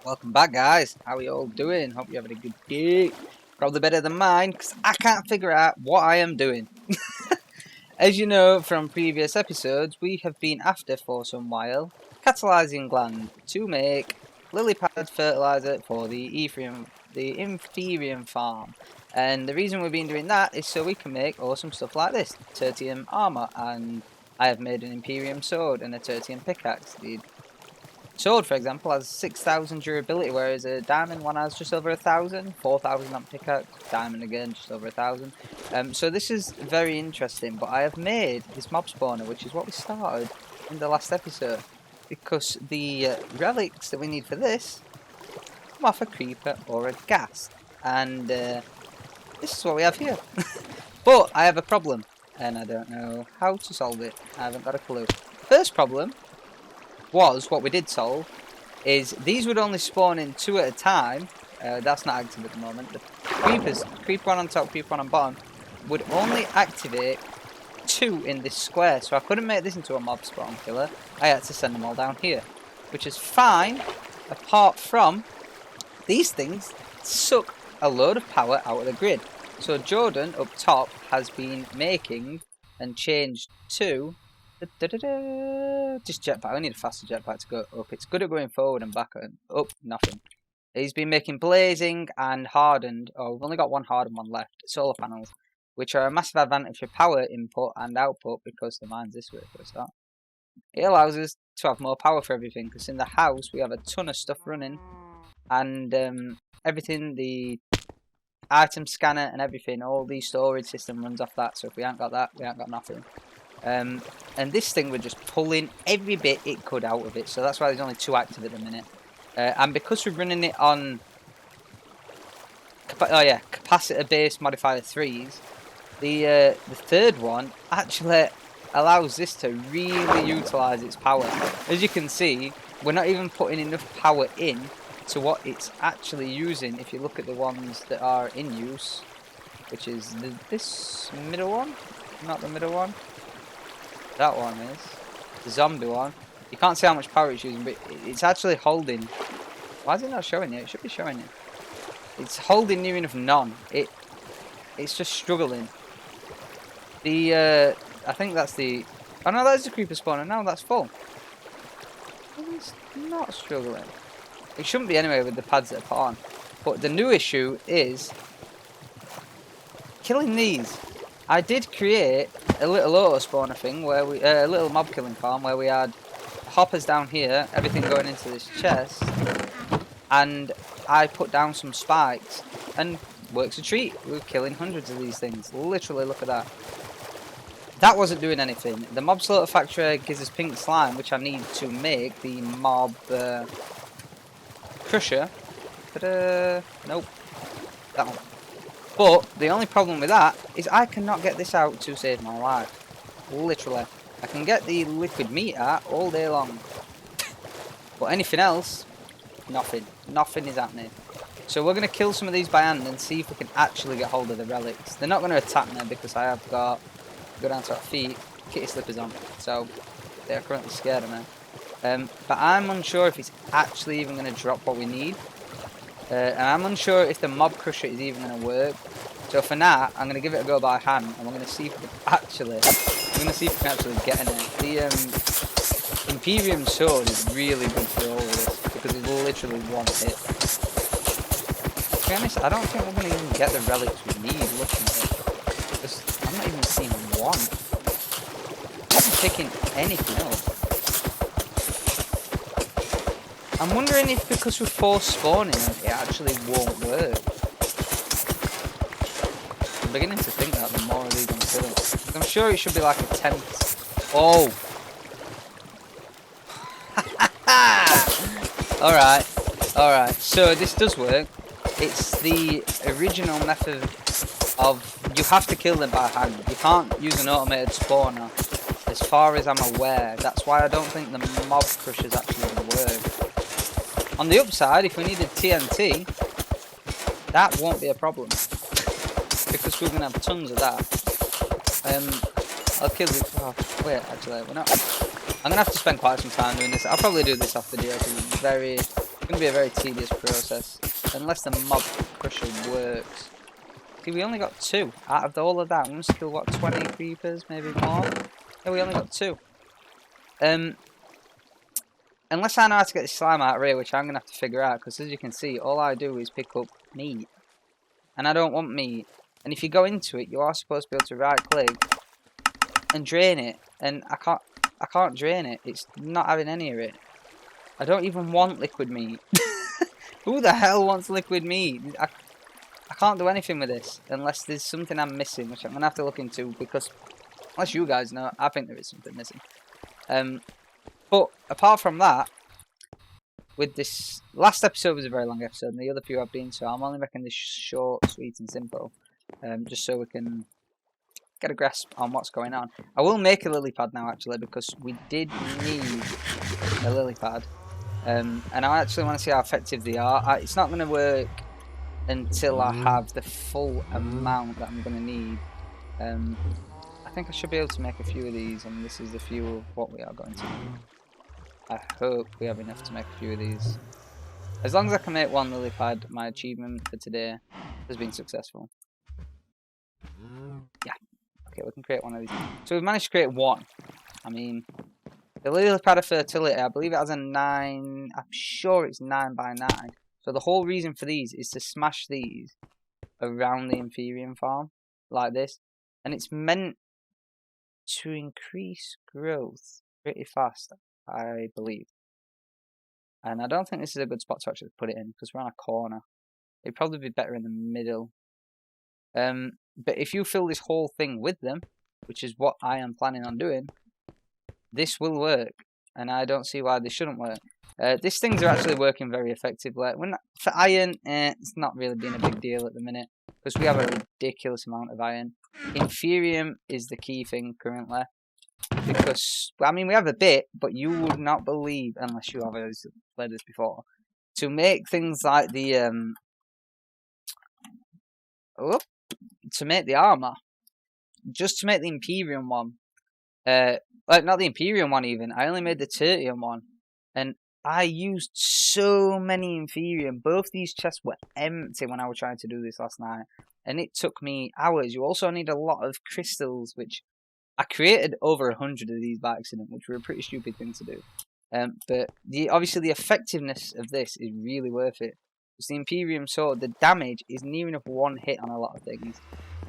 Welcome back, guys. How are you all doing? Hope you're having a good day. Probably better than mine, because I can't figure out what I am doing. As you know from previous episodes, we have been after for some while catalyzing gland to make Lilypad fertilizer for the Inferium farm. And the reason we've been doing that is so we can make awesome stuff like this: tertium armor, and I have made an Imperium sword and a tertium pickaxe. The sword, for example, has 6,000 durability, whereas a diamond one has just over 1,000. 4,000 on pickaxe, diamond again, just over 1,000. So this is very interesting, but I have made this mob spawner, which is what we started in the last episode, because the relics that we need for this come off a creeper or a ghast, and this is what we have here. But I have a problem, and I don't know how to solve it. I haven't got a clue. First problem was, what we did solve, is these would only spawn in 2 at a time. That's not active at the moment. The creepers, creeper one on top, creeper one on bottom, would only activate 2 in this square. So I couldn't make this into a mob spawn killer. I had to send them all down here, which is fine, apart from these things suck a load of power out of the grid. So Jordan up top has been making and changed to just jetpack. I need a faster jetpack to go up. It's good at going forward and back and up. Nothing. He's been making blazing and hardened. Oh, we've only got one hardened one left. Solar panels, which are a massive advantage for power input and output because the mine's this way for a start. It allows us to have more power for everything, because in the house we have a ton of stuff running, and everything, the item scanner and everything, all the storage system runs off that. So if we ain't got that, we ain't got nothing. And this thing, we're just pulling every bit it could out of it, so that's why there's only 2 active at the minute. And because we're running it on capacitor based modifier 3s, the third one actually allows this to really utilise its power. As you can see, we're not even putting enough power in to what it's actually using. If you look at the ones that are in use, which is this middle one, not the middle one. That one is the zombie one. You can't see how much power it's using, but it's actually holding. Why is it not showing it? It should be showing it. It's holding near enough none. It's just struggling. The I think that's the. Oh no, that's the creeper spawner. No, that's full. It's not struggling. It shouldn't be anyway with the pads that are put on. But the new issue is killing these. I did create a little auto spawner thing where we a little mob killing farm where we had hoppers down here, everything going into this chest, and I put down some spikes, and works a treat. We were killing hundreds of these things. Literally, look at that. That wasn't doing anything. The mob slaughter factory gives us pink slime, which I need to make the mob crusher. But nope, that one. But the only problem with that is I cannot get this out to save my life. Literally. I can get the liquid meter all day long. But anything else, nothing. Nothing is happening. So we're going to kill some of these by hand and see if we can actually get hold of the relics. They're not going to attack me because I have got, go down to our feet, kitty slippers on. So they're currently scared of me. But I'm unsure if it's actually even going to drop what we need. And I'm unsure if the mob crusher is even going to work. So for now, I'm going to give it a go by hand, and we're going to see if we can actually, get in it. The Imperium sword is really good for all of this because it's literally one hit. To be honest, I don't think we're going to even get the relics we need looking at it. Because I'm not even seeing one. I'm not picking anything else. I'm wondering if because we're force spawning them, it actually won't work. I'm beginning to think that the more of these I'm killing. I'm sure it should be like a 10. Oh! Alright. So this does work. It's the original method of you have to kill them by hand. You can't use an automated spawner, as far as I'm aware. That's why I don't think the mob crusher is actually going to work. On the upside, if we needed TNT, that won't be a problem, because we're going to have tons of that. I'll kill this. Oh, wait, actually, we're not. I'm going to have to spend quite some time doing this. I'll probably do this off video because it's very It's going to be a very tedious process. Unless the mob crusher works. See, we only got 2. Out of all of that, we must kill, what, 20 creepers? Maybe more? Yeah, we only got 2. Unless I know how to get this slime out of here, which I'm going to have to figure out. Because as you can see, all I do is pick up meat. And I don't want meat. And if you go into it, you are supposed to be able to right click and drain it. And I can't drain it. It's not having any of it. I don't even want liquid meat. Who the hell wants liquid meat? I can't do anything with this unless there's something I'm missing, which I'm going to have to look into, because unless you guys know, I think there is something missing. But apart from that, with this last episode was a very long episode, and the other few have been, so I'm only making this short, sweet, and simple, just so we can get a grasp on what's going on. I will make a lily pad now, actually, because we did need a lily pad, and I actually want to see how effective they are. It's not going to work until I have the full amount that I'm going to need. I think I should be able to make a few of these, and this is a few of what we are going to need. I hope we have enough to make a few of these. As long as I can make one lily pad, my achievement for today has been successful. Yeah. Okay, we can create one of these. So we've managed to create one. I mean, the Lilypad of fertility, I believe it has a 9. I'm sure it's 9 by 9. So the whole reason for these is to smash these around the Inferium farm, like this. And it's meant to increase growth pretty fast, I believe. And I don't think this is a good spot to actually put it in, because we're on a corner. It'd probably be better in the middle. But if you fill this whole thing with them, which is what I am planning on doing, this will work. And I don't see why this shouldn't work. These things are actually working very effectively. For iron, it's not really been a big deal at the minute, because we have a ridiculous amount of iron. Inferium is the key thing currently. Because, I mean, we have a bit, but you would not believe, unless you have played this before, to make things like the, to make the armor, just to make the Imperium one, like, not the Imperium one even, I only made the Tertium one, and I used so many Inferium. Both these chests were empty when I was trying to do this last night, and it took me hours. You also need a lot of crystals, which I created over 100 of these by accident, which were a pretty stupid thing to do. But obviously the effectiveness of this is really worth it. Because the Imperium sword, the damage is near enough one hit on a lot of things.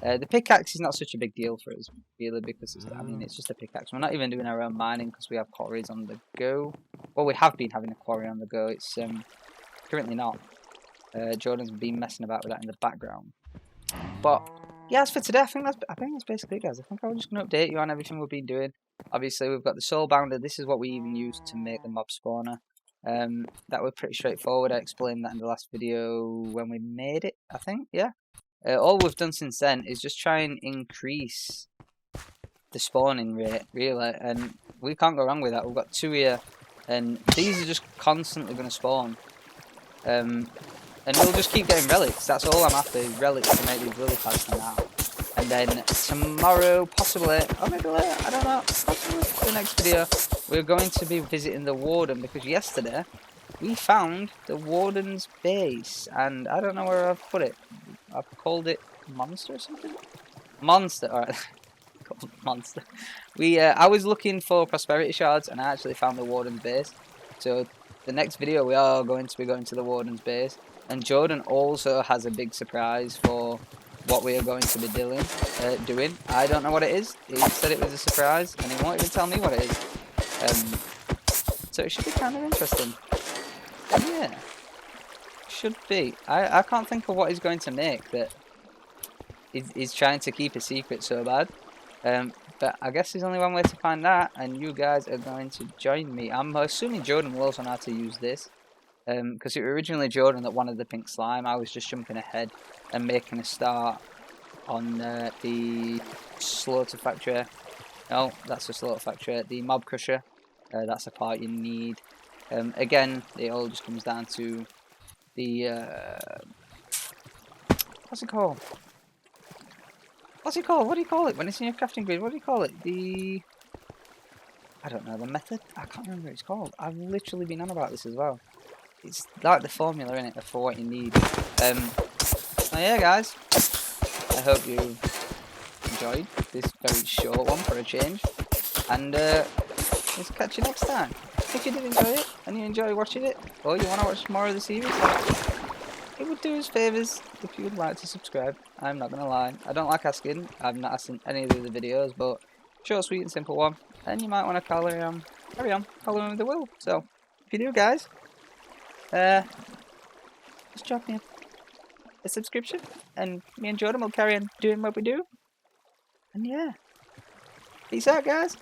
The pickaxe is not such a big deal for us, really, because it's just a pickaxe. We're not even doing our own mining because we have quarries on the go. Well, we have been having a quarry on the go. It's currently not. Jordan's been messing about with that in the background. But yeah, as for today, I think that's basically it, guys. I think I was just going to update you on everything we've been doing. Obviously, we've got the soul bounder. This is what we even used to make the mob spawner. That was pretty straightforward. I explained that in the last video when we made it, I think. Yeah. All we've done since then is just try and increase the spawning rate, really. And we can't go wrong with that. We've got 2 here. And these are just constantly going to spawn. And we'll just keep getting relics. That's all I'm after, is relics to make these lily pads for now. And then tomorrow, possibly, or maybe later, I don't know, possibly the next video, we're going to be visiting the warden, because yesterday we found the warden's base, and I don't know where I've put it. I've called it Monster or something? Monster, alright. Called Monster. I was looking for prosperity shards, and I actually found the warden's base. So the next video we are going to be going to the warden's base. And Jordan also has a big surprise for what we are going to be doing. I don't know what it is. He said it was a surprise, and he won't even tell me what it is. So it should be kind of interesting. Yeah, should be. I can't think of what he's going to make that he's trying to keep a secret so bad. But I guess there's only one way to find that, and you guys are going to join me. I'm assuming Jordan will also know how to use this. Because it was originally Jordan that wanted the pink slime. I was just jumping ahead and making a start on the slaughter factory. No, that's the slaughter factory. The mob crusher, that's a part you need. Again, it all just comes down to the what's it called? What's it called? What do you call it when it's in your crafting grid? What do you call it? I don't know, the method? I can't remember what it's called. I've literally been on about this as well. it's like the formula in it for what you need. So yeah, guys, I hope you enjoyed this very short one for a change, and let's catch you next time. If you did enjoy it and you enjoy watching it, or you want to watch more of the series, it would do us favours if you would like to subscribe. I'm not gonna lie, I don't like asking. I've not asked in any of the other videos, but short, sweet, and simple one, and you might want to carry on following with the will. So if you do, guys, just drop me a subscription, and me and Jordan will carry on doing what we do. And yeah, peace out, guys.